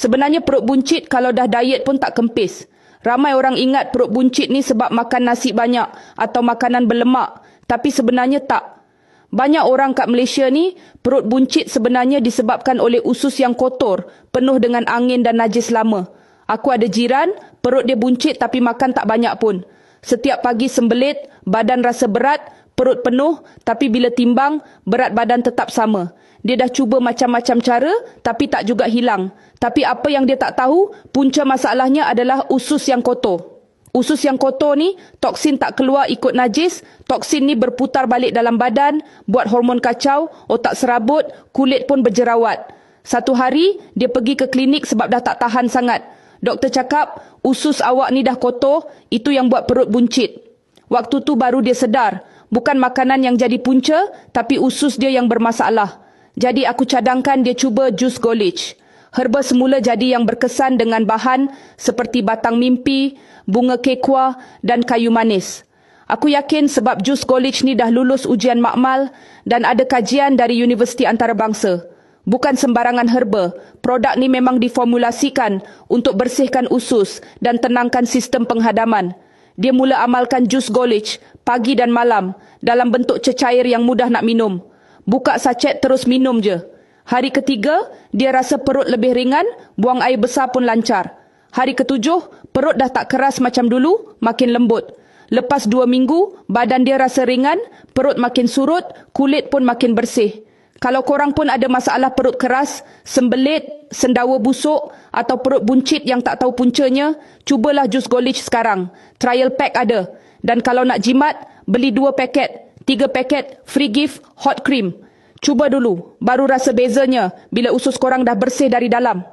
Sebenarnya perut buncit kalau dah diet pun tak kempis. Ramai orang ingat perut buncit ni sebab makan nasi banyak atau makanan berlemak. Tapi sebenarnya tak. Banyak orang kat Malaysia ni, perut buncit sebenarnya disebabkan oleh usus yang kotor, penuh dengan angin dan najis lama. Aku ada jiran, perut dia buncit tapi makan tak banyak pun. Setiap pagi sembelit, badan rasa berat, perut penuh, tapi bila timbang, berat badan tetap sama. Dia dah cuba macam-macam cara, tapi tak juga hilang. Tapi apa yang dia tak tahu, punca masalahnya adalah usus yang kotor. Usus yang kotor ni, toksin tak keluar ikut najis, toksin ni berputar balik dalam badan, buat hormon kacau, otak serabut, kulit pun berjerawat. Satu hari, dia pergi ke klinik sebab dah tak tahan sangat. Doktor cakap, usus awak ni dah kotor, itu yang buat perut buncit. Waktu tu baru dia sedar, bukan makanan yang jadi punca, tapi usus dia yang bermasalah. Jadi aku cadangkan dia cuba jus golich. Herba semula jadi yang berkesan dengan bahan seperti batang mimpi, bunga kekwa dan kayu manis. Aku yakin sebab jus golich ni dah lulus ujian makmal dan ada kajian dari Universiti Antarabangsa. Bukan sembarangan herba, produk ni memang diformulasikan untuk bersihkan usus dan tenangkan sistem penghadaman. Dia mula amalkan jus golich pagi dan malam dalam bentuk cecair yang mudah nak minum. Buka sachet terus minum je. Hari ketiga, dia rasa perut lebih ringan, buang air besar pun lancar. Hari ketujuh, perut dah tak keras macam dulu, makin lembut. Lepas 2 minggu, badan dia rasa ringan, perut makin surut, kulit pun makin bersih. Kalau korang pun ada masalah perut keras, sembelit, sendawa busuk atau perut buncit yang tak tahu puncanya, cubalah jus golich sekarang. Trial pack ada. Dan kalau nak jimat, beli 2 paket. 3 paket free gift hot cream. Cuba dulu, baru rasa bezanya bila usus korang dah bersih dari dalam.